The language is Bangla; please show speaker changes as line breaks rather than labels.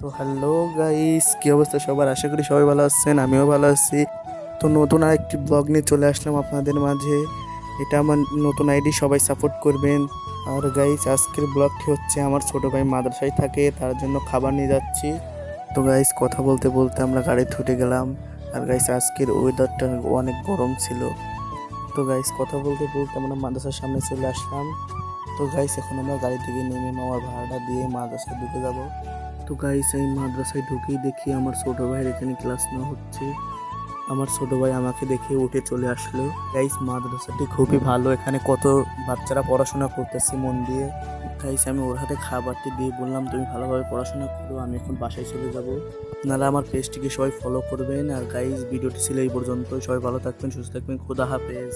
তো হ্যালো গাইস, কি অবস্থা সবার? আশা করি সবাই ভালো আছেন, আমিও ভালো আছি। তো নতুন আরেকটি ব্লগ নিয়ে চলে আসলাম আপনাদের মাঝে। এটা আমার নতুন আইডি, সবাই সাপোর্ট করবেন। আর গাইস, আজকের ব্লগটি হচ্ছে আমার ছোট ভাই মাদ্রাসায় থাকে, তার জন্য খাবার নিয়ে যাচ্ছি। তো গাইস, কথা বলতে বলতে আমরা গাড়িতে উঠে গেলাম। আর গাইস, আজকের ওয়েদারটা অনেক গরম ছিল। তো গাইস, কথা বলতে বলতে আমরা মাদ্রাসার সামনে চলে আসলাম। তো গাইস, এখন আমরা গাড়ি থেকে নেমে মামার ভাড়াটা দিয়ে মাদ্রাসায় ঢুকে যাব। তো গাইস, এই মাদ্রাসায় ঢুকেই দেখি আমার ছোট ভাইয়ের এখানে ক্লাস নেওয়া হচ্ছে। আমার ছোট ভাই আমাকে দেখে উঠে চলে আসলো। গাইস, মাদ্রাসাটি খুবই ভালো, এখানে কত বাচ্চারা পড়াশোনা করতেছে মন দিয়ে। গাইস, আমি ওর হাতে খাবারটি দিয়ে বললাম, তুমি ভালোভাবে পড়াশোনা করো, আমি এখন বাসায় চলে যাব। আপনারা আমার পেজটিকে সবাই ফলো করবেন। আর গাইস, ভিডিওটি ছিল এই পর্যন্ত। সবাই ভালো থাকবেন, সুস্থ থাকবেন, খোদা হাফেজ।